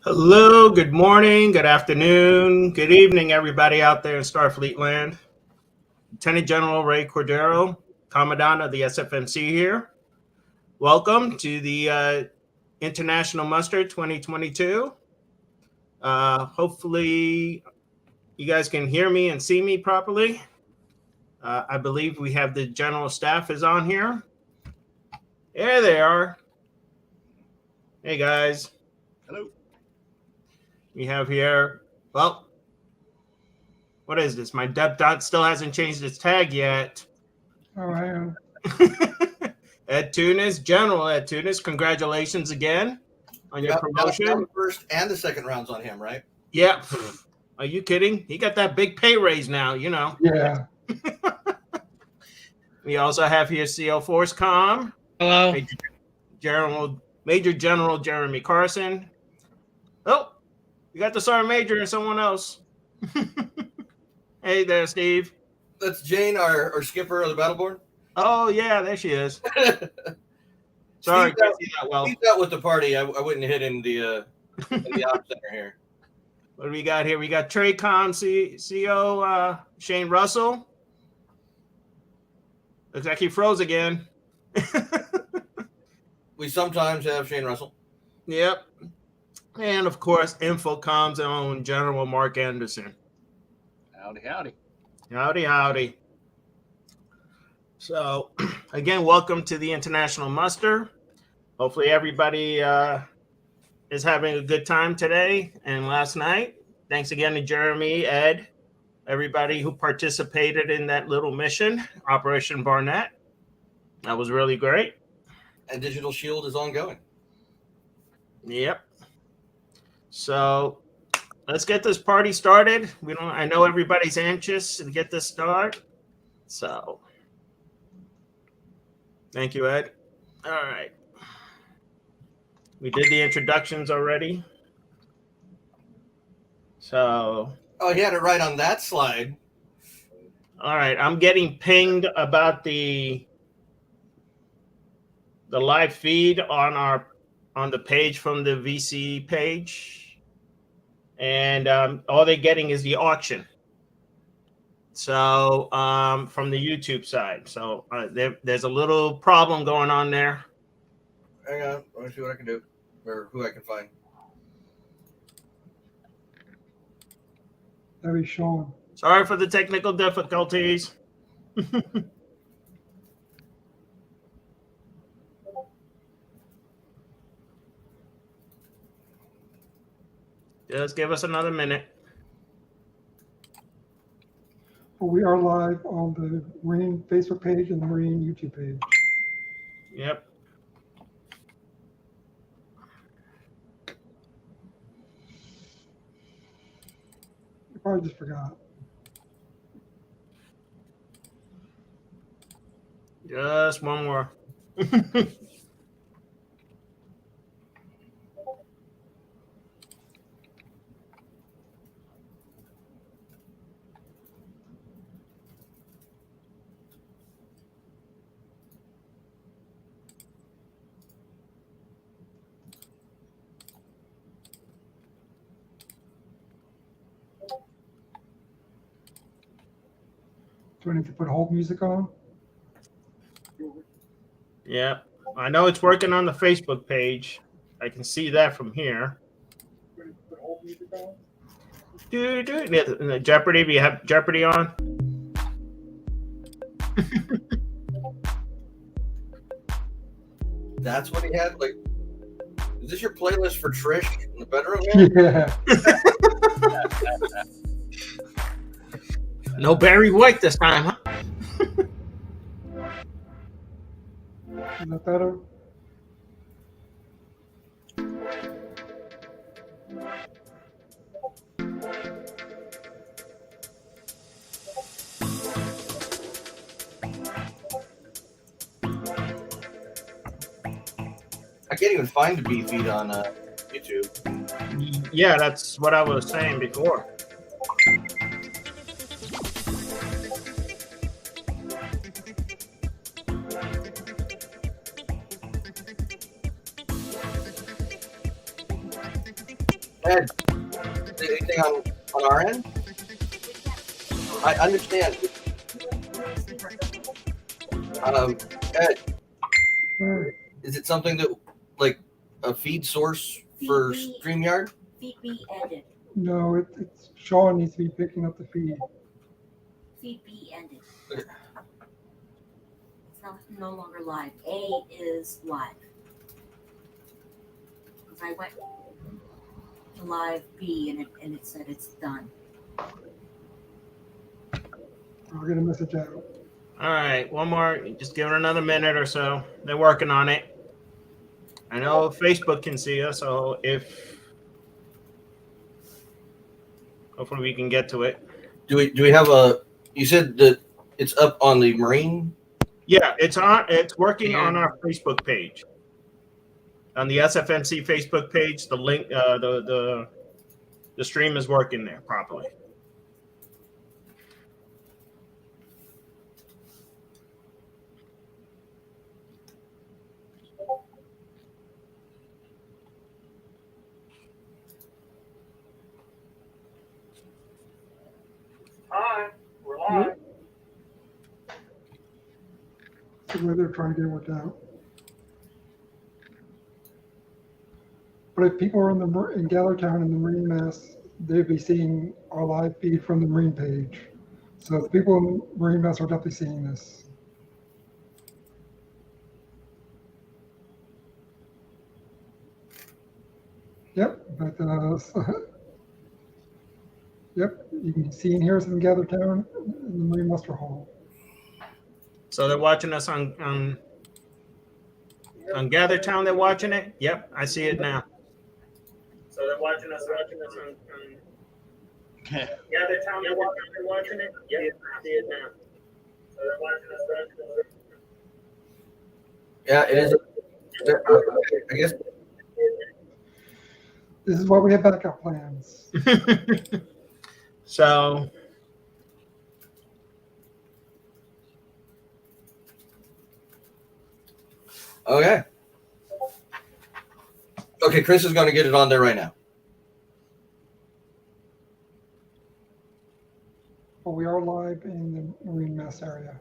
Hello, good morning, good afternoon, good evening, everybody out there in Starfleet land. Lieutenant General Ray Cordero, Commandant of the SFMC here. Welcome to the International Muster 2022. Hopefully, you guys can hear me and see me properly. I believe we have the general staff is on here. There they are. Hey, guys. Hello. We have here, well, what is this? My Dep Dot still hasn't changed its tag yet. Oh, I am. Ed Tunis, General Ed Tunis, congratulations again on your promotion. Got the first and the second rounds on him, right? Yeah. Are you kidding? He got that big pay raise now, you know. Yeah. We also have here CO Force Com. Hello. Major General Jeremy Carson. Oh, you got the Sergeant Major and someone else. Hey there, Steve. That's Jane, our skipper of the Battleborn. Oh, yeah, there she is. Sorry, Steve's out with the party. I wouldn't hit in the ops center here. What do we got here? We got Traycom CO Shane Russell. Looks like he froze again. We sometimes have Shane Russell. Yep. And, of course, Infocom's own General Mark Anderson. Howdy, howdy. Howdy, howdy. So, again, welcome to the International Muster. Hopefully everybody is having a good time today and last night. Thanks again to Jeremy, Ed, everybody who participated in that little mission, Operation Barnett. That was really great. And Digital Shield is ongoing. Yep. So let's get this party started. I know everybody's anxious to get this started. So thank you, Ed. All right. We did the introductions already. So. Oh, he had it right on that slide. All right. I'm getting pinged about the live feed on the page from the VC page. And all they're getting is the auction. So from the YouTube side. So there's a little problem going on there. Hang on. Let me see what I can do or who I can find. That'd be Sean. Sorry for the technical difficulties. Just give us another minute. Well, we are live on the Marine Facebook page and the Marine YouTube page. Yep. You probably just forgot. Just one more. Do I need to put hold music on? Yeah, I know it's working on the Facebook page. I can see that from here. Do I need to put hold music on? Jeopardy, do you have Jeopardy on? That's what he had? Like, is this your playlist for Trish in the bedroom? Yeah. No Barry White this time, huh? Is that better? I can't even find the B feed on YouTube. Yeah, that's what I was saying before. Ed, anything on our end? I understand. Ed, is it something that, like, a feed source for StreamYard? Feed be ended. No, it's Sean needs to be picking up the feed. Feed be ended. Okay. It's no longer live. A is live. Because I went to live B and it said it's done. I'll get a message out. All right, one more. Just give it another minute or so. They're working on it. I know Facebook can see us, so hopefully we can get to it. Do we have you said that it's up on the Marine? Yeah, it's working on our Facebook page. On the SFMC Facebook page, the link, the stream is working there properly. Hi, we're live. The way they're trying to get it worked out. But if people are in Gallertown in the Marine Mess, they'd be seeing our live feed from the Marine page. So the people in Marine Mess are definitely seeing this. Yep, but yep, you can see and hear us in Gallertown in the Marine Muster Hall. So they're watching us on GatherTown. They're watching it. Yep, I see it now. So they're watching us on GatherTown. They're watching it. Yep, I see it now. So they're watching us. Yeah, it is. I guess. This is why we have backup plans. So Okay. Okay, Chris is going to get it on there right now. But we are live in the Marine Mess area.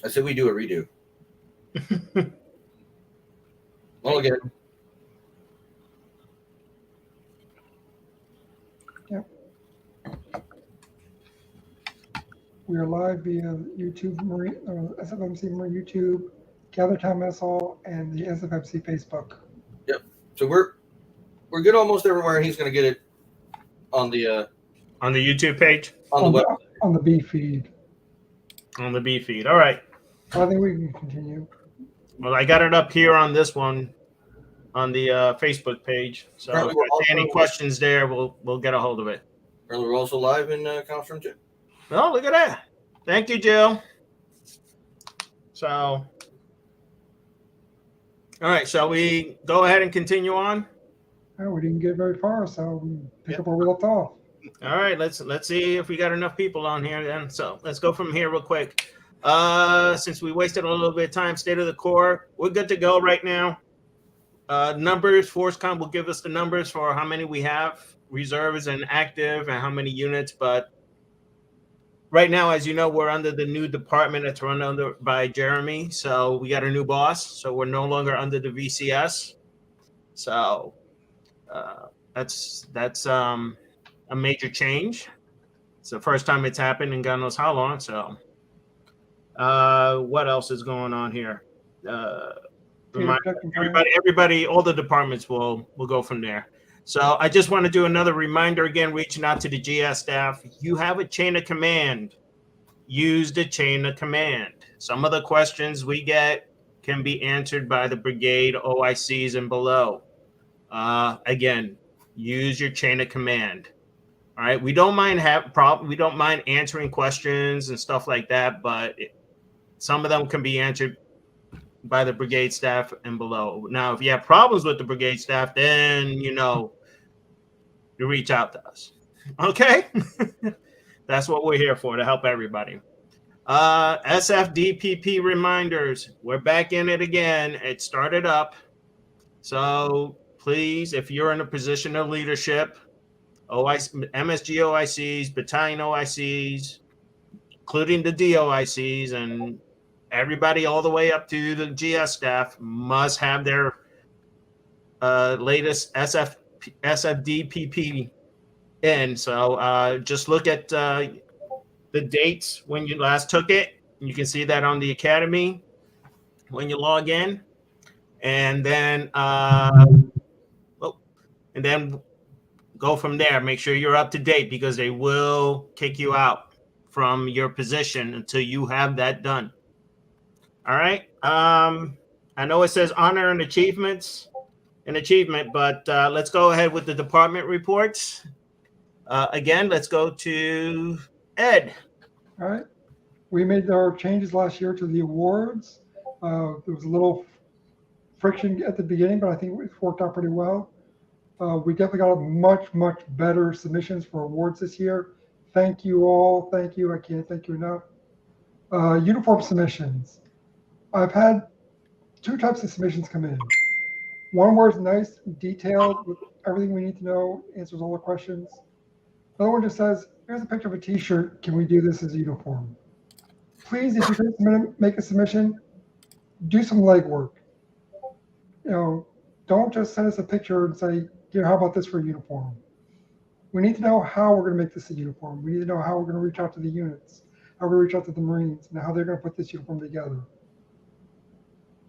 I said we do a redo. Well, again. Yep. We are live via YouTube, SFMC Marine YouTube, GatherTown Mess Hall, and the SFMC Facebook. Yep. So we're good almost everywhere. He's going to get it on the YouTube page, on the web. On the B feed. on the B feed. All right. I think we can continue. Well, I got it up here on this one, on the Facebook page. So if there's any questions there, we'll get a hold of it. We're also live in conference room 2. Oh, look at that! Thank you, Jill. So, all right, shall we go ahead and continue on? Oh, we didn't get very far, so we pick up where we left off. All right, let's see if we got enough people on here then. So let's go from here real quick. Since we wasted a little bit of time, State of the Corps, we're good to go right now. Numbers, ForceCom will give us the numbers for how many we have, reserves and active, and how many units. But right now, as you know, we're under the new department that's run under by Jeremy. So we got a new boss. So we're no longer under the VCS. So that's a major change. It's the first time it's happened in God knows how long. So what else is going on here? Everybody, all the departments will go from there. So I just want to do another reminder again, reaching out to the GS staff. You have a chain of command. Use the chain of command. Some of the questions we get can be answered by the brigade OICs and below. Again, use your chain of command. All right. We don't mind answering questions and stuff like that, but some of them can be answered by the brigade staff and below. Now, if you have problems with the brigade staff, then you reach out to us. Okay. That's what we're here for, to help everybody. SFDPP reminders. We're back in it again. It started up. So please, if you're in a position of leadership, MSG OICs, battalion OICs, including the DOICs, and everybody all the way up to the GS staff must have their latest SFDPP in. So just look at the dates when you last took it. You can see that on the academy when you log in, and then go from there. Make sure you're up to date because they will kick you out from your position until you have that done. All right. I know it says honor and achievement, but let's go ahead with the department reports. Again, let's go to Ed. All right. We made our changes last year to the awards. There was a little friction at the beginning, but I think it's worked out pretty well. We definitely got much better submissions for awards this year. Thank you all. Thank you. I can't thank you enough. Uniform submissions. I've had two types of submissions come in. One where it's nice, detailed, with everything we need to know, answers all the questions. Another one just says, here's a picture of a t-shirt. Can we do this as a uniform? Please, if you're going to make a submission, do some legwork. Don't just send us a picture and say, how about this for a uniform? We need to know how we're going to make this a uniform. We need to know how we're going to reach out to the units, how we're going to reach out to the Marines, and how they're going to put this uniform together.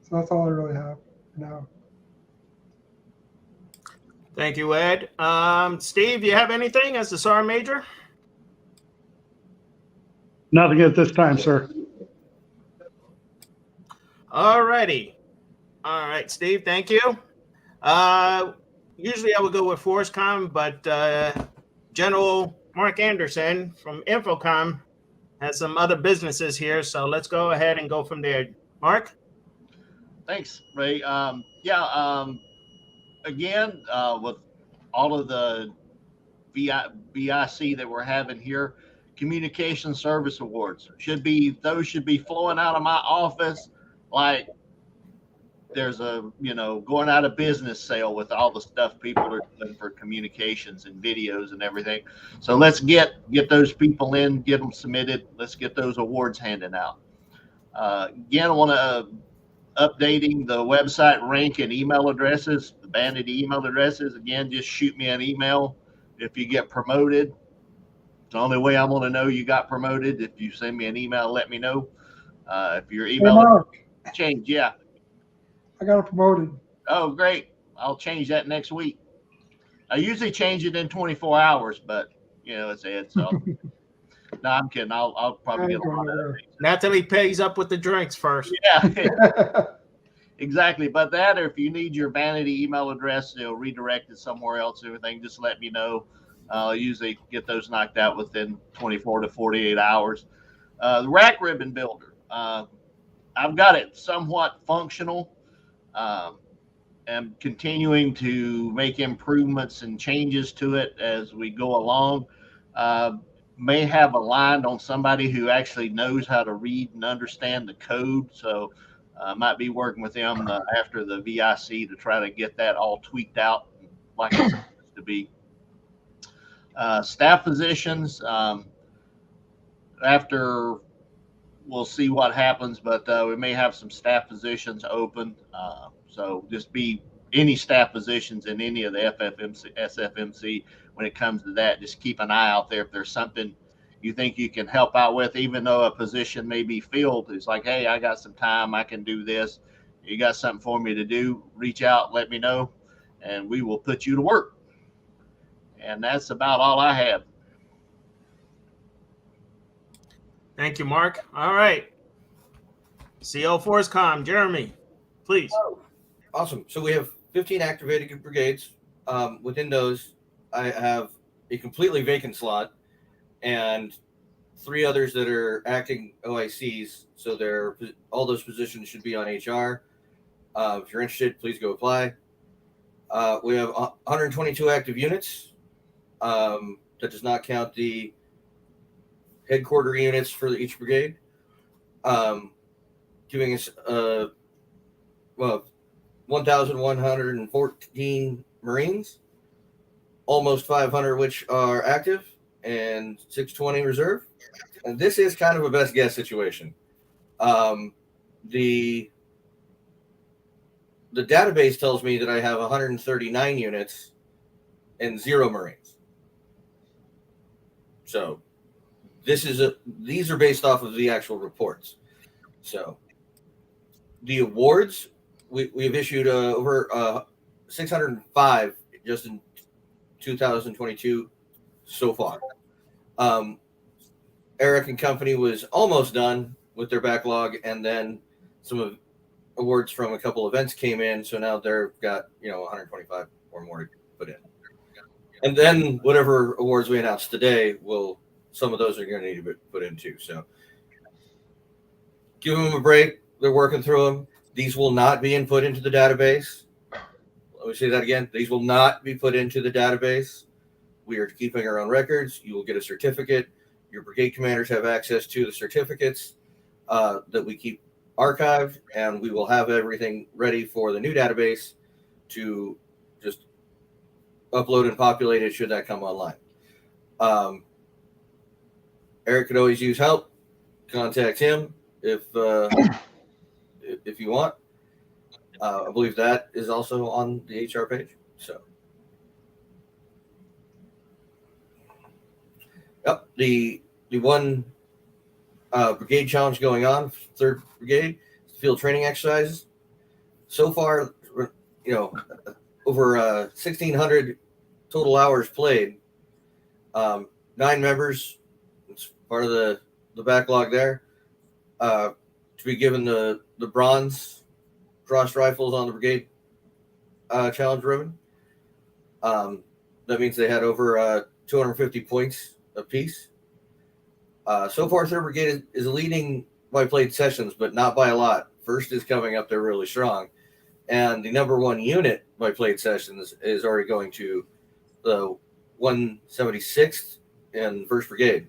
So that's all I really have for now. Thank you, Ed. Steve, you have anything as the SAR major? Nothing at this time, sir. All righty. All right, Steve, thank you. Usually I would go with ForceCom, but General Mark Anderson from Infocom has some other businesses here, so let's go ahead and go from there. Mark? Thanks, Ray. Again, with all of the VIC that we're having here, Communication Service Awards should be flowing out of my office like there's going out of business sale with all the stuff people are doing for communications and videos and everything. So let's get those people in, get them submitted. Let's get those awards handed out. Again, I want to updating the website rank and email addresses, the banded email addresses. Again, just shoot me an email if you get promoted. It's the only way I'm going to know you got promoted. If you send me an email, let me know. If your email change, yeah. I got it promoted. Oh, great. I'll change that next week. I usually change it in 24 hours, but it's Ed, so no, I'm kidding. I'll probably get a lot of it. Not till he pays up with the drinks first. Yeah, exactly. But that, or if you need your vanity email address, redirected somewhere else, everything, just let me know. I'll usually get those knocked out within 24 to 48 hours. The rack ribbon builder, I've got it somewhat functional. I'm continuing to make improvements and changes to it as we go along. May have aligned on somebody who actually knows how to read and understand the code. So might be working with them after the VIC to try to get that all tweaked out like it's supposed to be. Staff positions, after we'll see what happens, but we may have some staff positions open. So just be any staff positions in any of the SFMC when it comes to that. Just keep an eye out there. If there's something you think you can help out with, even though a position may be filled, it's like, hey, I got some time. I can do this. You got something for me to do, reach out, let me know, and we will put you to work. And that's about all I have. Thank you, Mark. All right. CO ForceCom, Jeremy, please. Awesome. So we have 15 activated brigades. Within those, I have a completely vacant slot and 3 others that are acting OICs. So all those positions should be on HR. If you're interested, please go apply. We have 122 active units. That does not count the headquarter units for each brigade. Giving us, 1,114 Marines, almost 500 which are active, and 620 reserve. And this is kind of a best guess situation. The database tells me that I have 139 units and 0 Marines. So these are based off of the actual reports. So the awards, we've issued over 605 just in 2022 so far. Eric and company was almost done with their backlog, and then some awards from a couple events came in, so now they've got 125 or more to put in. And then whatever awards we announced today, some of those are going to need to be put in too. So give them a break. They're working through them. These will not be input into the database. Let me say that again. These will not be put into the database. We are keeping our own records. You will get a certificate. Your brigade commanders have access to the certificates that we keep archived, and we will have everything ready for the new database to just upload and populate it should that come online. Eric could always use help. Contact him if you want. I believe that is also on the HR page. So, yep, the one brigade challenge going on, 3rd Brigade, field training exercises. So far, over 1,600 total hours played. 9 members, it's part of the backlog there, to be given the bronze crossed rifles on the brigade challenge ribbon. That means they had over 250 points apiece. So far, 3rd Brigade is leading by played sessions, but not by a lot. 1st is coming up there really strong. And the number 1 unit by played sessions is already going to the 176th and 1st Brigade.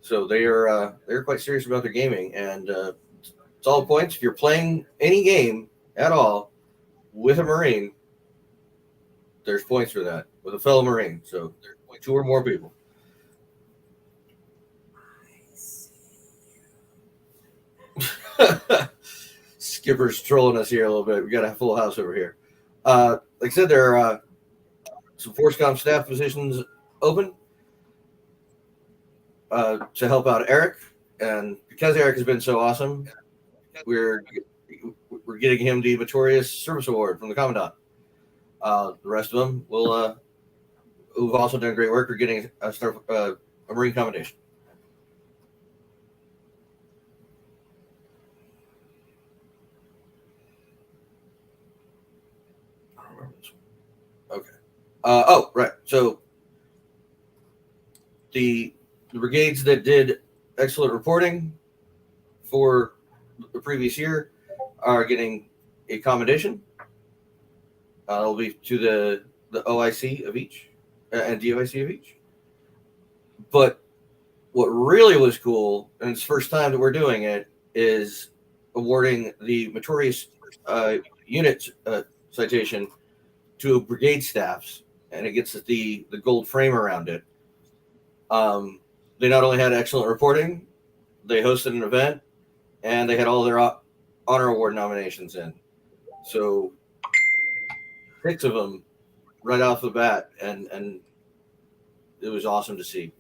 So they're quite serious about their gaming. And it's all points. If you're playing any game at all with a Marine, there's points for that with a fellow Marine. So there's 2 or more people. Skipper's trolling us here a little bit. We got a full house over here. Like I said, there are some ForceCom staff positions open to help out Eric, and because Eric has been so awesome, we're getting him the Meritorious Service Award from the Commandant. The rest of them who've also done great work, are getting a Marine Commendation. Okay. Right. So the brigades that did excellent reporting for the previous year are getting a commendation. It'll be to the OIC of each and DOIC of each. But what really was cool, and it's the first time that we're doing it, is awarding the Meritorious unit citation to brigade staffs, and it gets the gold frame around it. They not only had excellent reporting, they hosted an event, and they had all their honor award nominations in. So 6 of them right off the bat, and it was awesome to see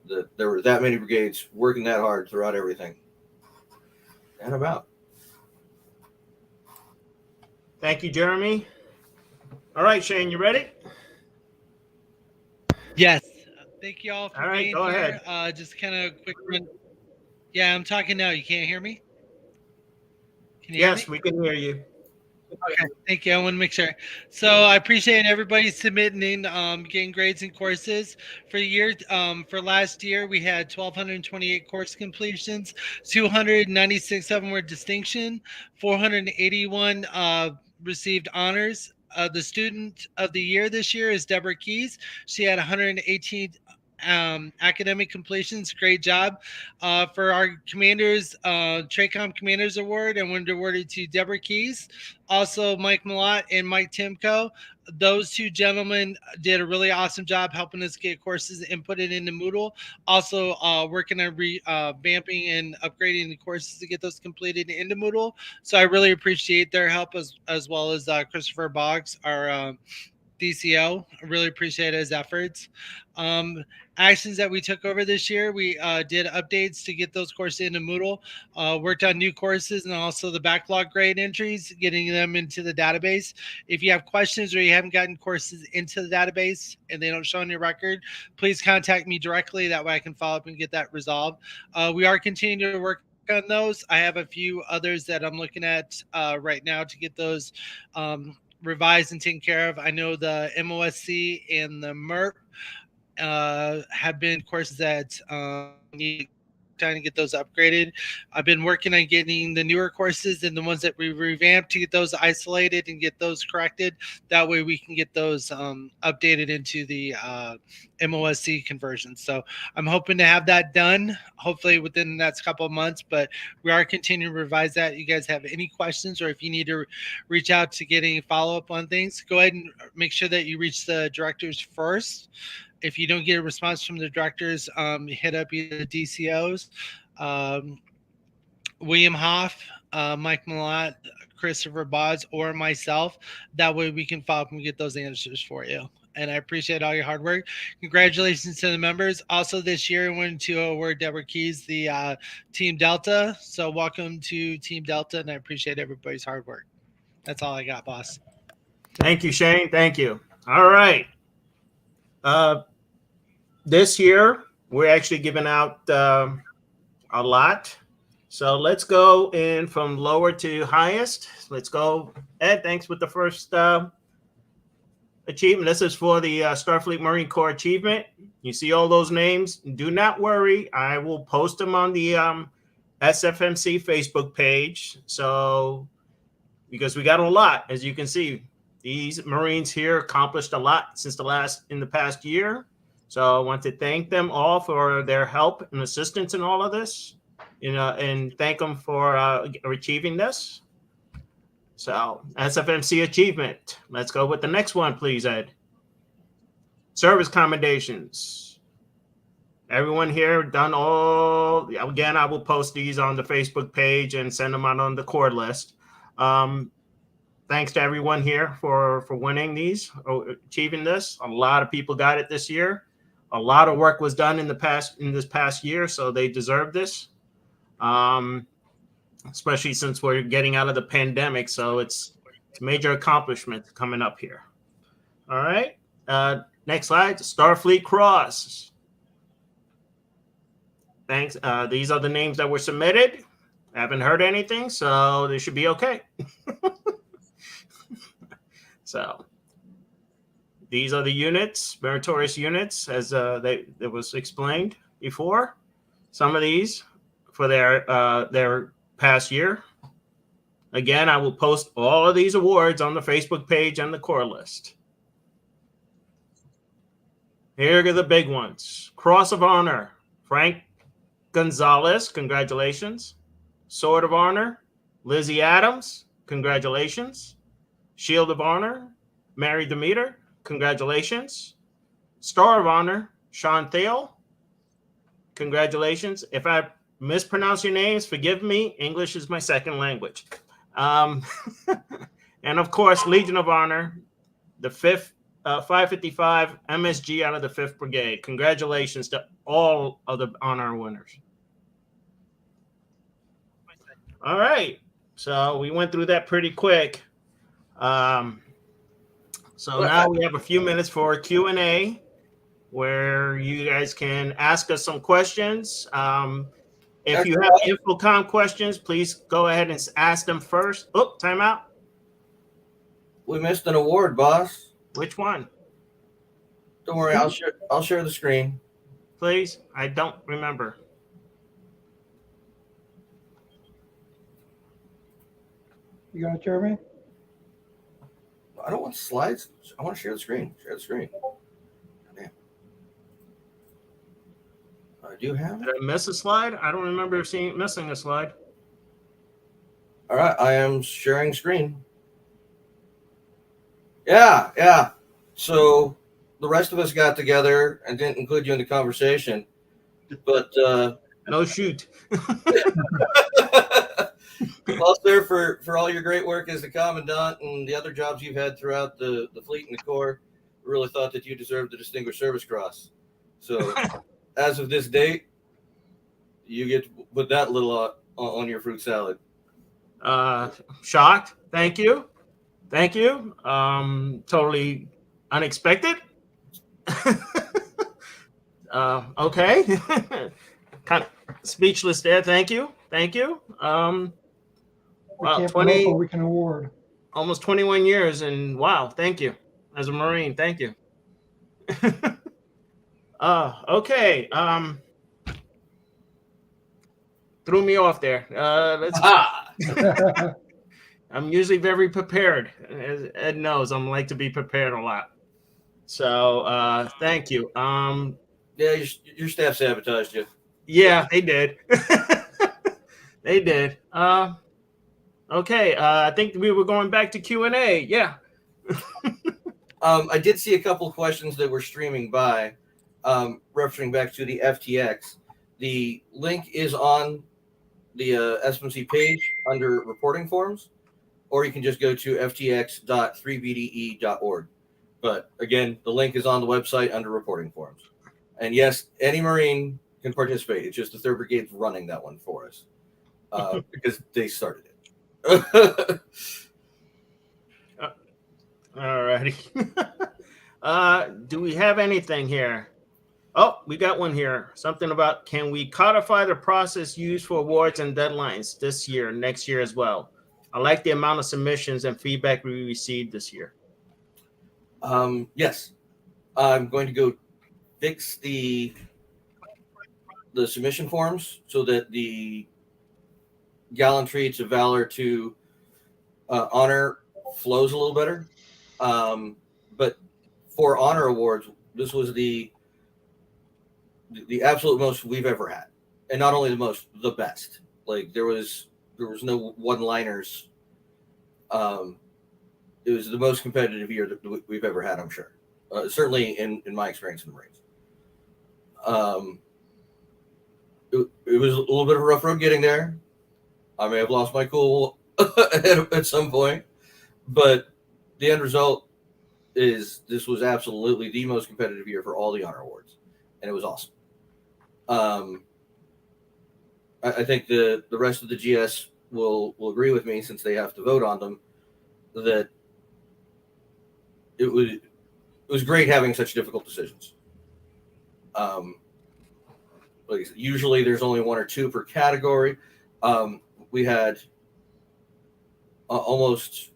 that there were that many brigades working that hard throughout everything. And I'm out. Thank you, Jeremy. All right, Shane, you ready? Yes. Thank you all for all right, being go here. ahead. Just kind of quick run. Yeah, I'm talking now. You can't hear me? Can you Yes, hear me? we can hear you. Okay, thank you. I want to make sure. So I appreciate everybody submitting in, getting grades and courses for the year. For last year, we had 1,228 course completions. 296 of them were distinction. 481 received honors. The student of the year this year is Deborah Keys. She had 118 academic completions. Great job. For our commanders, TRACOM Commanders Award, I wanted to award it to Deborah Keys, also Mike Malott and Mike Timko. Those two gentlemen did a really awesome job helping us get courses and put it into Moodle. Also, working on revamping and upgrading the courses to get those completed into Moodle. So I really appreciate their help, as well as Christopher Boggs, our DCO. I really appreciate his efforts. Actions that we took over this year, we did updates to get those courses into Moodle, worked on new courses and also the backlog grade entries, getting them into the database. If you have questions or you haven't gotten courses into the database and they don't show on your record, please contact me directly. That way I can follow up and get that resolved. We are continuing to work on those. I have a few others that I'm looking at right now to get those revised and taken care of. I know the MOSC and the MERP have been courses that need time to get those upgraded. I've been working on getting the newer courses and the ones that we revamped to get those isolated and get those corrected. That way we can get those updated into the MOSC conversions. So I'm hoping to have that done hopefully within the next couple of months, but we are continuing to revise that. You guys have any questions, or if you need to reach out to get any follow-up on things, go ahead and make sure that you reach the directors first. If you don't get a response from the directors, hit up either the DCOs, William Hoff, Mike Malott, Christopher Boggs, or myself. That way we can follow up and get those answers for you. And I appreciate all your hard work. Congratulations to the members. Also this year, I wanted to award Deborah Keys the Team Delta. So welcome to Team Delta, and I appreciate everybody's hard work. That's all I got, boss. Thank you, Shane. Thank you. All right. This year, we're actually giving out a lot. So let's go in from lower to highest. Let's go. Ed, thanks with the first achievement. This is for the Starfleet Marine Corps achievement. You see all those names. Do not worry. I will post them on the SFMC Facebook page. So, because we got a lot, as you can see, these Marines here accomplished a lot in the past year. So I want to thank them all for their help and assistance in all of this, and thank them for achieving this. So SFMC achievement. Let's go with the next one, please, Ed. Service commendations. Everyone here done all. Again, I will post these on the Facebook page and send them out on the core list. Thanks to everyone here for winning these, achieving this. A lot of people got it this year. A lot of work was done in this past year, so they deserve this. Especially since we're getting out of the pandemic, so it's a major accomplishment coming up here. All right, next slide. Starfleet Cross. Thanks. These are the names that were submitted. I haven't heard anything, so they should be okay. So these are the units, meritorious units, as it was explained before. Some of these for their past year. Again, I will post all of these awards on the Facebook page and the core list. Here are the big ones. Cross of Honor, Frank Gonzalez, congratulations. Sword of Honor, Lizzie Adams, congratulations. Shield of Honor, Mary Demeter, congratulations. Star of Honor, Sean Thiel, congratulations. If I mispronounce your names, forgive me. English is my second language. And of course, Legion of Honor, the 5th 555 MSG out of the 5th Brigade. Congratulations to all of the honor winners. All right, so we went through that pretty quick. So now we have a few minutes for a Q&A where you guys can ask us some questions. If you have Infocom questions, please go ahead and ask them first. Oh, time out. We missed an award, boss. Which one? Don't worry, I'll share the screen. Please, I don't remember. You got it, Jeremy? I don't want slides. I want to share the screen. Share the screen. Damn. do have Did it. I miss a slide? I don't remember missing a slide. All right, I am sharing screen. Yeah. So the rest of us got together and didn't include you in the conversation, but No shoot. well, sir, for all your great work as the commandant and the other jobs you've had throughout the fleet and the Corps, we really thought that you deserved the Distinguished Service Cross. So, as of this date, you get to put that little on your fruit salad. Shocked. Thank you. Totally unexpected. Okay. Kind of speechless there. Thank you. We Wow, can't promote, 20, but we can award. almost 21 years, and wow, thank you. As a Marine, thank you. Okay. Threw me off there. Let's. Ah! I'm usually very prepared. As Ed knows, I'm like to be prepared a lot. So thank you. Yeah, your staff sabotaged you. Yeah, they did. They did. Okay. I think we were going back to Q&A. Yeah. I did see a couple questions that were streaming by, referencing back to the FTX. The link is on the SFMC page under reporting forms, or you can just go to ftx.3bde.org. But again, the link is on the website under reporting forms. And yes, any Marine can participate. It's just the 3rd Brigade's running that one for us because they started it. Alrighty. Do we have anything here? Oh, we got one here. Something about, can we codify the process used for awards and deadlines this year, next year as well? I like the amount of submissions and feedback we received this year. Yes, I'm going to go fix the submission forms so that the gallantry to valor to honor flows a little better. But for honor awards, this was the absolute most we've ever had, and not only the most, the best. Like there was no one-liners. It was the most competitive year that we've ever had, I'm sure. Certainly in my experience in the Marines. It was a little bit of a rough road getting there. I may have lost my cool at some point, but the end result is this was absolutely the most competitive year for all the honor awards, and it was awesome. I think the rest of the GS will agree with me, since they have to vote on them, that it was great having such difficult decisions. Like usually there's only 1 or 2 per category. We had almost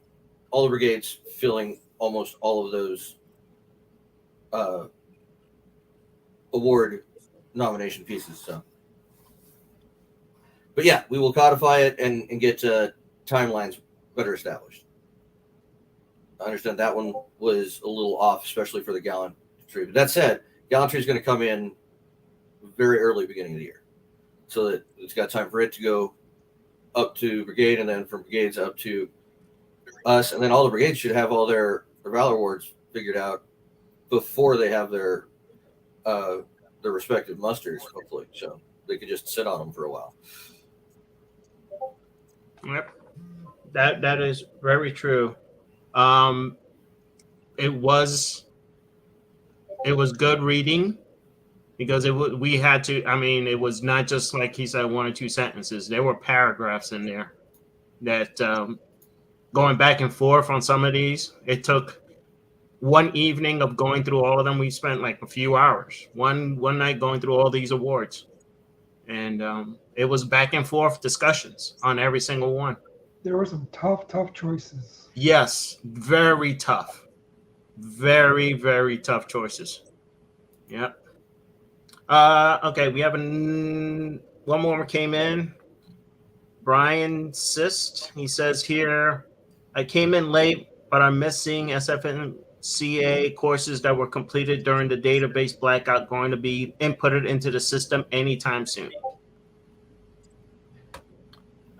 all the brigades filling almost all of those award nomination pieces. So, but yeah, we will codify it and get timelines better established. I understand that one was a little off, especially for the gallantry. But that said, gallantry is going to come in very early beginning of the year, so that it's got time for it to go up to brigade, and then from brigades up to us, and then all the brigades should have all their valor awards figured out before they have their respective musters, hopefully, so they could just sit on them for a while. Yep, that is very true. It was good reading, because we had to. I mean, it was not just like he said 1 or 2 sentences. There were paragraphs in there that going back and forth on some of these. It took one evening of going through all of them. We spent like a few hours one night going through all these awards, and it was back and forth discussions on every single one. There were some tough choices. Yes, very tough. Very, very tough choices. Yep. Okay, we have one more came in. Brian Sist. He says here, I came in late, but I'm missing CA courses that were completed during the database blackout going to be inputted into the system anytime soon.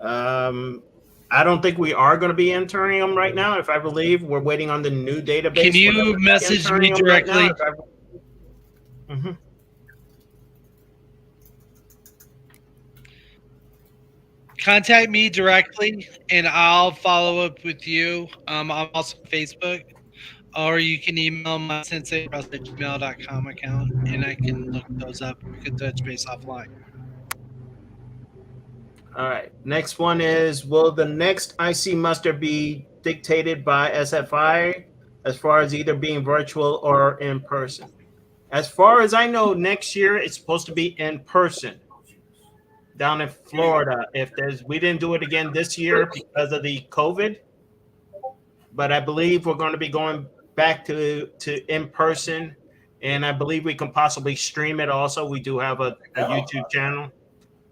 I don't think we are going to be entering them right now. If I believe we're waiting on the new database. Can you message me directly? Mhm. Contact me directly, and I'll follow up with you. I'm also on Facebook, or you can email my sensei@gmail.com account, and I can look those up. We could touch base offline. All right. Next one is, will the next IC muster be dictated by SFI as far as either being virtual or in person? As far as I know, next year it's supposed to be in person down in Florida. We didn't do it again this year because of the COVID, but I believe we're going to be going back to in person, and I believe we can possibly stream it also. We do have a YouTube channel,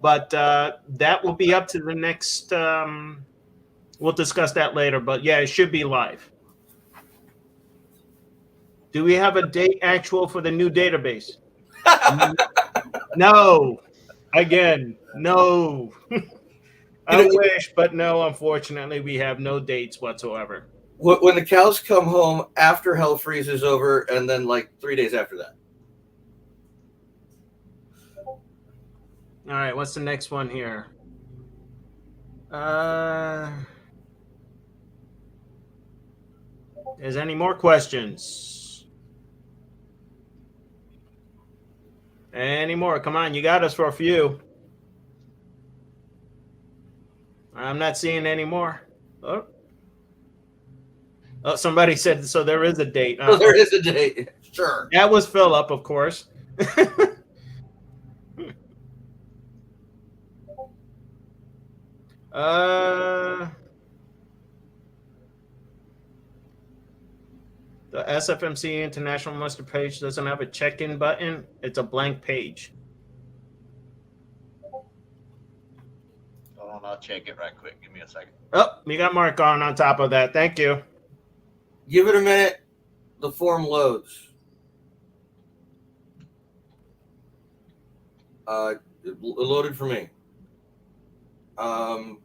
but that will be up to the next. We'll discuss that later, but yeah, it should be live. Do we have a date actual for the new database? No. Again, no. I wish, but no, unfortunately, we have no dates whatsoever. When the cows come home after Hell Freeze is over, and then like 3 days after that. All right, what's the next one here? Is any more questions? Any more? Come on, you got us for a few. I'm not seeing any more. Oh, somebody said so. There is a date. Oh, there is a date. Sure. That was Philip, of course. The SFMC International Muster page doesn't have a check-in button. It's a blank page. Hold on, I'll check it right quick. Give me a second. Oh, we got Mark on top of that. Thank you. Give it a minute. The form loads. It loaded for me. No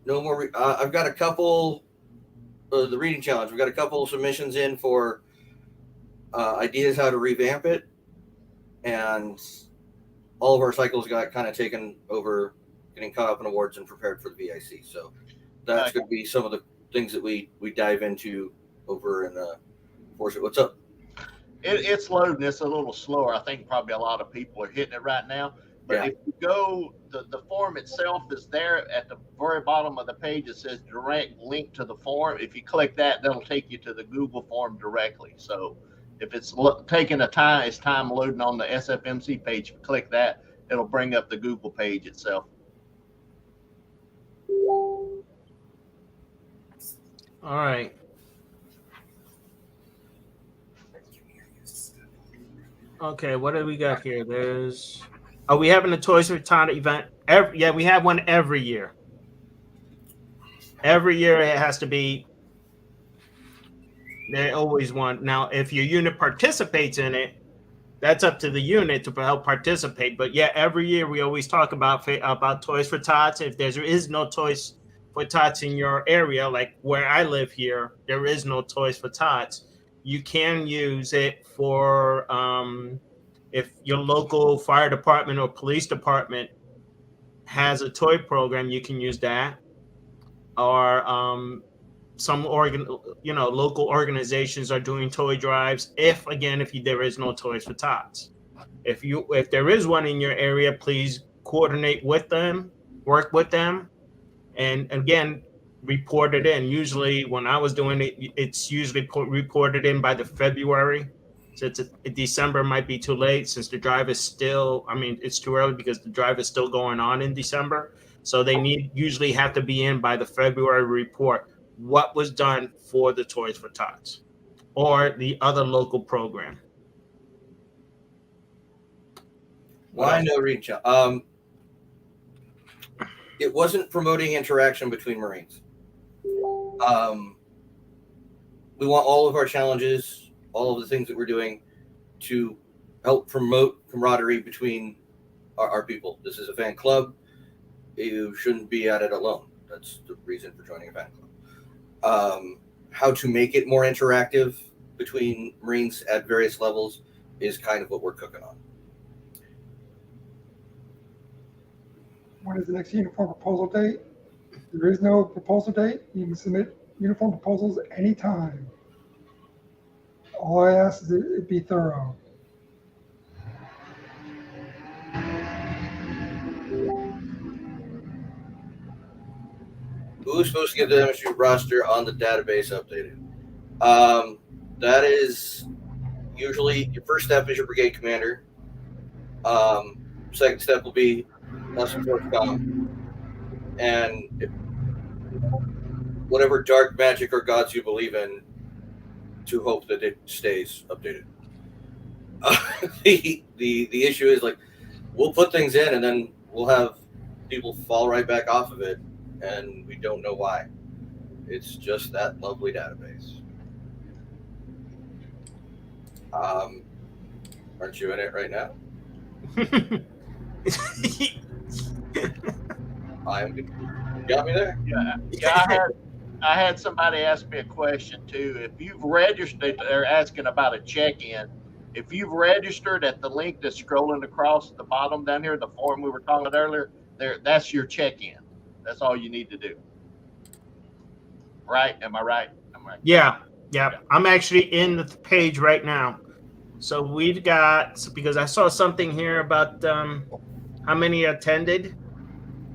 more. I've got a couple. The reading challenge. We've got a couple of submissions in for ideas how to revamp it, and all of our cycles got kind of taken over, getting caught up in awards and prepared for the VIC. So that's going to be some of the things that we dive into over in Force It. What's up? It's loading. It's a little slower. I think probably a lot of people are hitting it right now. But Yeah. if you go, the form itself is there at the very bottom of the page. It says direct link to the form. If you click that, that'll take you to the Google form directly. So if it's taking it's time loading on the SFMC page. If you click that, it'll bring up the Google page itself. All right. Okay, what do we got here? Are we having a Toys for Tots event? We have one every year. Every year it has to be. They always want. Now, if your unit participates in it, that's up to the unit to help participate. But yeah, every year we always talk about Toys for Tots. If there is no Toys for Tots in your area, like where I live here, there is no Toys for Tots. You can use it for if your local fire department or police department has a toy program, you can use that. Or some local organizations are doing toy drives. If there is no Toys for Tots, if there is one in your area, please coordinate with them, work with them, and again, report it in. Usually when I was doing it, it's usually reported in by the February. So December might be too late since the drive is still, it's too early because the drive is still going on in December. So they usually have to be in by the February report what was done for the Toys for Tots or the other local program. Why no reading challenge? It wasn't promoting interaction between Marines. we want all of our challenges, all of the things that we're doing, to help promote camaraderie between our people. This is a fan club. You shouldn't be at it alone. That's the reason for joining a fan club. How to make it more interactive between Marines at various levels is kind of what we're cooking on. When is the next uniform proposal date? There is no proposal date. You can submit uniform proposals anytime. All I ask is that it be thorough. Who's supposed to get the MSU roster on the database updated? That is usually your first step is your brigade commander. Second step will be us and Force.com. And whatever dark magic or gods you believe in, to hope that it stays updated. The issue is, like, we'll put things in and then we'll have people fall right back off of it, and we don't know why. It's just that lovely database. Aren't you in it right now? You got me there? Yeah. I had somebody ask me a question too. If you've registered, they're asking about a check-in. If you've registered at the link that's scrolling across at the bottom down here, the form we were talking about earlier, that's your check-in. That's all you need to do. Right? Am I right? I'm right. Yeah. I'm actually in the page right now. So we've got, because I saw something here about how many attended.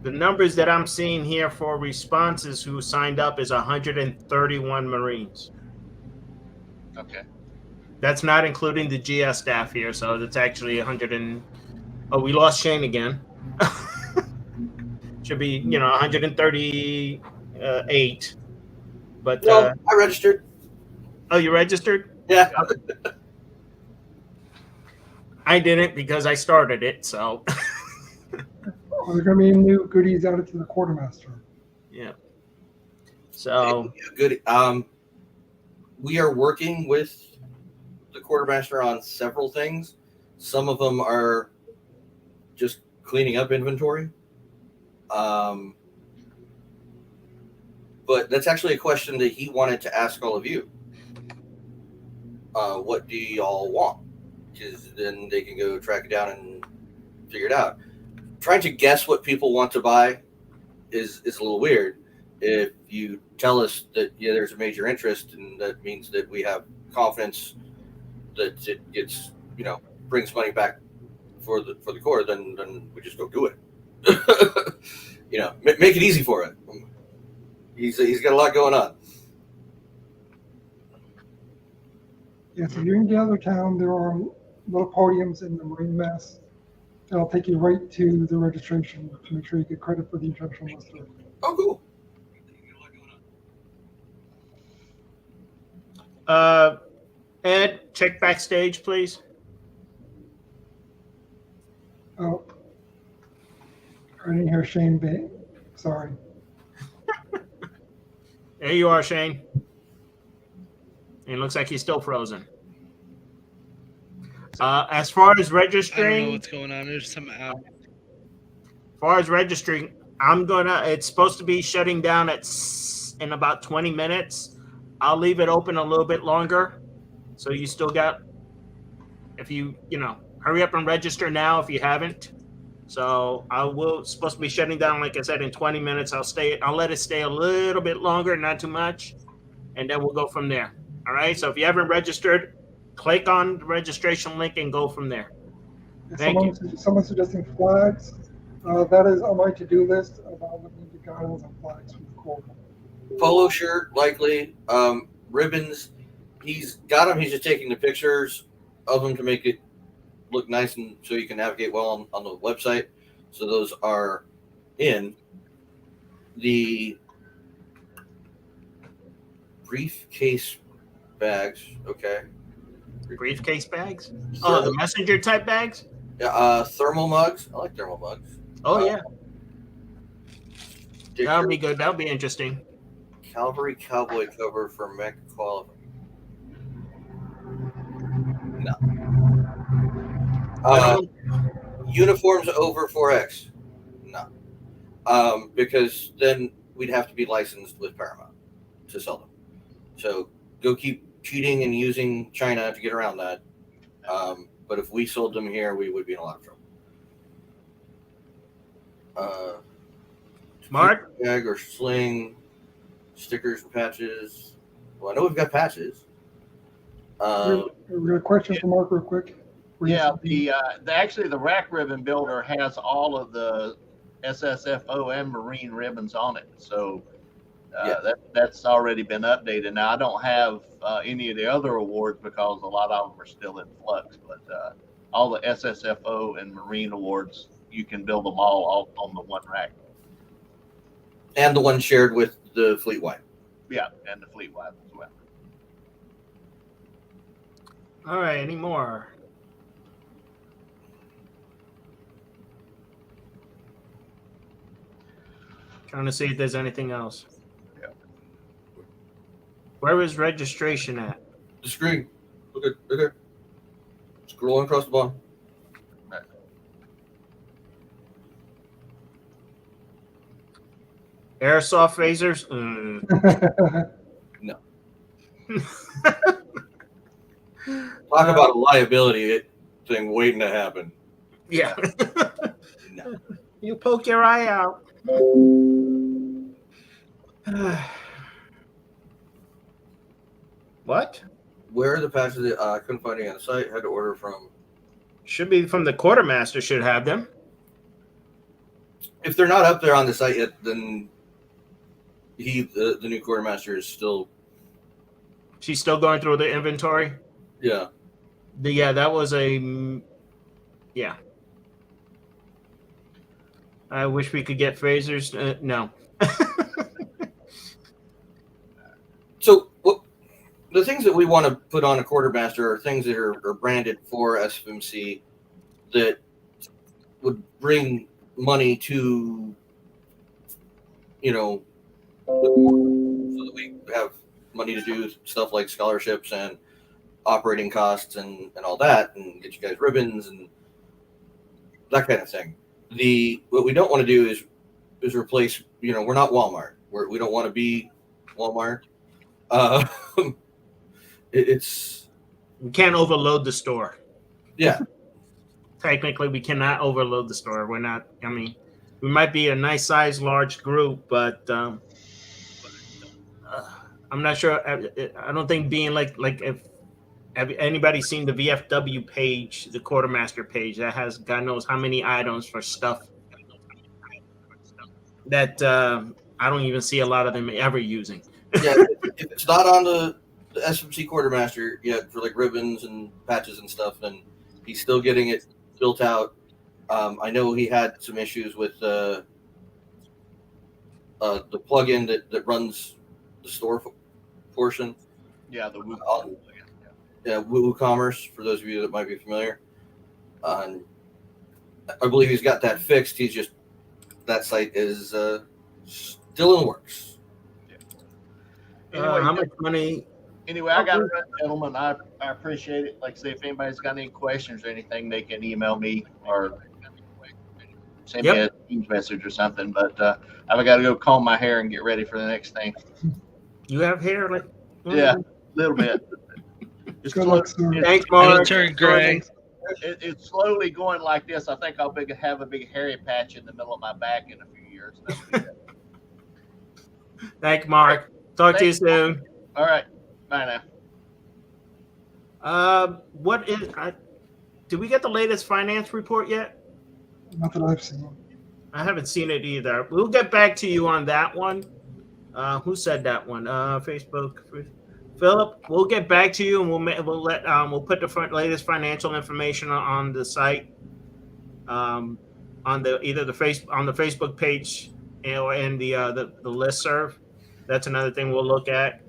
The numbers that I'm seeing here for responses who signed up is 131 Marines. Okay. That's not including the GS staff here, so that's actually 100 and... Oh, we lost Shane again. Should be, 138. But No, I registered. Oh, you registered? Yeah. I didn't because I started it, so... There's going to be new goodies added to the quartermaster. Yeah. So good. We are working with the quartermaster on several things. Some of them are just cleaning up inventory. But that's actually a question that he wanted to ask all of you. What do y'all want? Because then they can go track it down and figure it out. Trying to guess what people want to buy is a little weird. If you tell us that there's a major interest, and that means that we have confidence that it gets brings money back for the Corps, then we just go do it. Make it easy for it. He's got a lot going on. Yes, if you're in the other town, there are little podiums in the Marine mess. That'll take you right to the registration to make sure you get credit for the international muster. Oh, cool. Ed, check backstage, please. Oh, I didn't hear Shane Bay. Sorry. There you are, Shane. It looks like he's still frozen. As far as registering, I don't know what's going on. There's some out. As far as registering, it's supposed to be shutting down in about 20 minutes. I'll leave it open a little bit longer. So you still got, if you hurry up and register now if you haven't. So supposed to be shutting down, like I said, in 20 minutes. I'll let it stay a little bit longer, not too much. And then we'll go from there. All right. So if you haven't registered, click on the registration link and go from there. Someone suggesting flags. That is on my to-do list about looking into guidelines on flags for the Corps. Polo shirt, likely. Ribbons. He's got them. He's just taking the pictures of them to make it look nice and so you can navigate well on the website. So those are in. The briefcase bags. Okay. Briefcase bags? Oh, the messenger type bags? Yeah, thermal mugs. I like thermal mugs. Oh, yeah. That'll be good. That'll be interesting. Cavalry cowboy cover for mech qualifying. Uniforms over 4X, no, because then we'd have to be licensed with Paramount to sell them. So go keep cheating and using China to get around that. But if we sold them here, we would be in a lot of trouble. Mark? Bag or sling, stickers and patches. Well, I know we've got patches. We got a question for Mark real quick. Yeah, actually the rack ribbon builder has all of the SSFO and Marine ribbons on it. So that's already been updated. Now I don't have any of the other awards because a lot of them are still in flux. But all the SSFO and Marine awards, you can build them all on the one rack. And the one shared with the fleet wide. Yeah, and the fleet wide as well. All right, any more? Trying to see if there's anything else. Yeah. Where is registration at? The screen. Look at right there. Scrolling across the bottom. Airsoft phasers? No. Talk about a liability thing waiting to happen. Yeah. No. You poke your eye out. What? Where are the patches that I couldn't find any on the site? Had to order from. Should be from the quartermaster. Should have them. If they're not up there on the site yet, then the new quartermaster is still. She's still going through the inventory. Yeah. That was a. Yeah. I wish we could get phasers. No. So the things that we want to put on a quartermaster are things that are branded for SFMC that would bring money to, so that we have money to do stuff like scholarships and operating costs and all that, and get you guys ribbons and that kind of thing. What we don't want to do is replace. We're not Walmart. We don't want to be Walmart. We can't overload the store. Yeah. Technically, we cannot overload the store. We're not. I mean, we might be a nice size, large group, but I'm not sure. I don't think being like if have anybody seen the VFW page, the quartermaster page that has God knows how many items for stuff that I don't even see a lot of them ever using. Yeah, if it's not on the SFMC quartermaster yet for like ribbons and patches and stuff, then he's still getting it built out. I know he had some issues with the plugin that runs the store portion. Yeah, the WooCommerce, for those of you that might be familiar. I believe he's got that fixed. That site is still in the works. Anyway, How much money? Anyway, I got to run, gentlemen. I appreciate it. Like I say, if anybody's got any questions or anything, they can email me or send me a Teams message or something. But I've got to go comb my hair and get ready for the next thing. You have hair like? Yeah, a little bit. Good luck, sir. Thanks, Mark. It'll turn gray. It's slowly going like this. I think I'll have a big hairy patch in the middle of my back in a few years. Thank you, Mark. Talk to you soon. All right. Bye now. Did we get the latest finance report yet? Not that I've seen. I haven't seen it either. We'll get back to you on that one. Who said that one? Facebook. Philip, we'll get back to you and we'll put the latest financial information on the site, on the Facebook page or in the listserv. That's another thing we'll look at.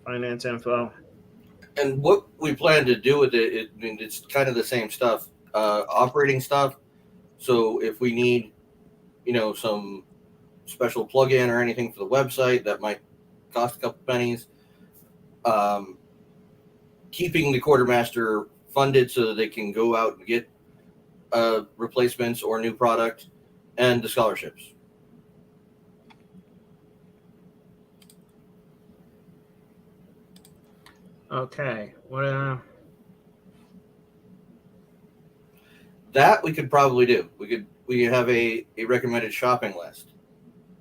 Finance info. And what we plan to do with it's kind of the same stuff, operating stuff. So if we need, some special plugin or anything for the website that might cost a couple pennies, keeping the quartermaster funded so that they can go out and get replacements or new product, and the scholarships. Okay. Well, That we could probably do. We have a recommended shopping list.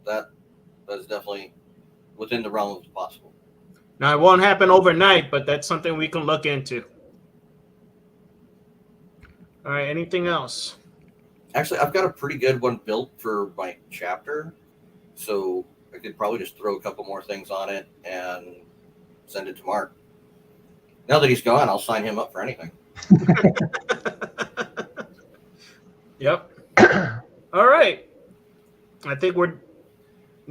That is definitely within the realm of the possible. now it won't happen overnight, but that's something we can look into. All right. Anything else? Actually, I've got a pretty good one built for my chapter, so I could probably just throw a couple more things on it and send it to Mark. Now that he's gone, I'll sign him up for anything. Yep. All right. I think we're.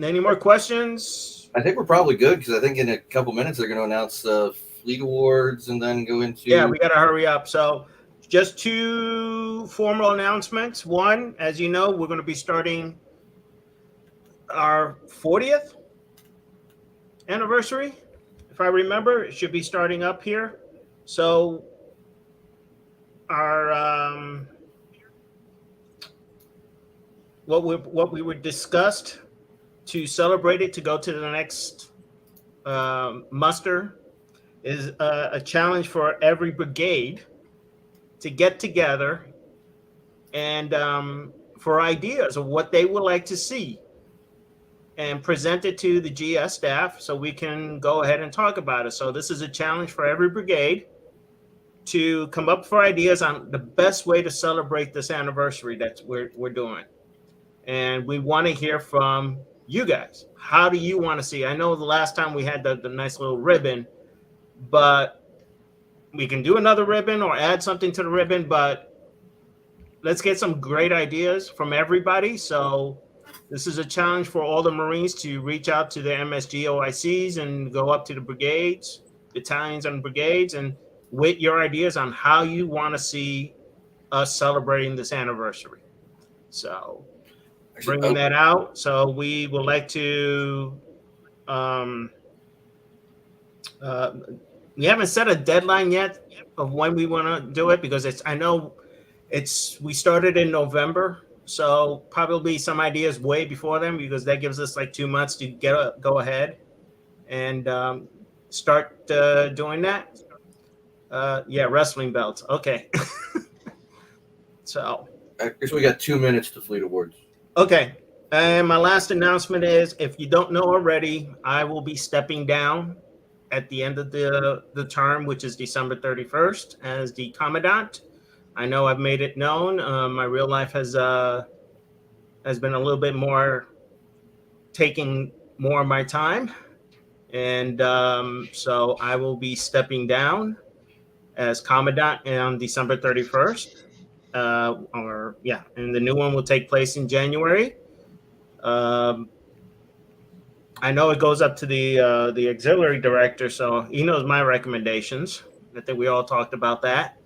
Any more questions? I think we're probably good because I think in a couple minutes they're going to announce the Fleet Awards and then go into. Yeah, we got to hurry up. So, just 2 formal announcements. One, as you know, we're going to be starting our 40th anniversary. If I remember, it should be starting up here. So, our what we were discussed to celebrate it, to go to the next muster, is a challenge for every brigade to get together and for ideas of what they would like to see and present it to the GS staff so we can go ahead and talk about it. So this is a challenge for every brigade to come up for ideas on the best way to celebrate this anniversary that we're doing. And we want to hear from you guys. How do you want to see? I know the last time we had the nice little ribbon, but we can do another ribbon or add something to the ribbon, but let's get some great ideas from everybody. So this is a challenge for all the Marines to reach out to their MSG OICs and go up to the brigades, battalions and brigades, and with your ideas on how you want to see us celebrating this anniversary. So bringing that out. So we would like to, we haven't set a deadline yet of when we want to do it because we started in November. So probably some ideas way before then because that gives us like 2 months to go ahead and start doing that. Yeah, wrestling belts. Okay. So. I guess we got 2 minutes to Fleet Awards. Okay. And my last announcement is, if you don't know already, I will be stepping down at the end of the term, which is December 31st, as the commandant. I know I've made it known. My real life has been a little bit more taking more of my time. And so I will be stepping down as commandant on December 31st. And the new one will take place in January. I know it goes up to the auxiliary director, so he knows my recommendations. I think we all talked about that,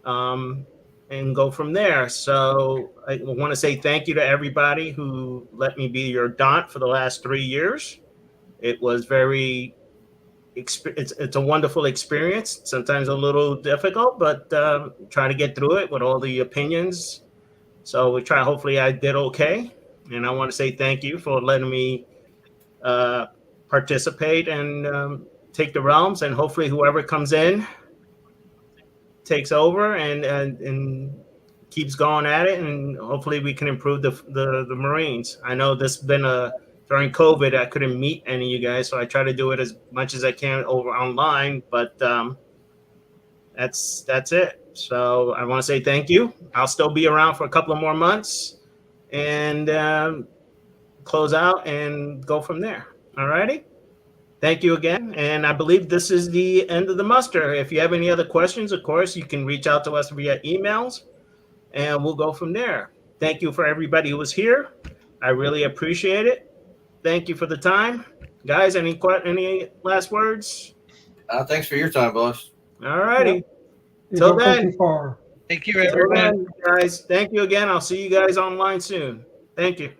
and go from there. So I want to say thank you to everybody who let me be your DONT for the last 3 years. It was it's a wonderful experience. Sometimes a little difficult, but try to get through it with all the opinions. So hopefully I did okay. And I want to say thank you for letting me participate and take the realms. And hopefully whoever comes in takes over and keeps going at it. And hopefully we can improve the Marines. I know this has been during COVID, I couldn't meet any of you guys, so I try to do it as much as I can over online. But that's it. So I want to say thank you. I'll still be around for a couple of more months and close out and go from there. All righty. Thank you again. And I believe this is the end of the muster. If you have any other questions, of course, you can reach out to us via emails and we'll go from there. Thank you for everybody who was here. I really appreciate it. Thank you for the time. Guys, any last words? Thanks for your time, boss. All righty. You Till don't go then. too far. Thank you, Till everyone. then, guys. Thank you again. I'll see you guys online soon. Thank you.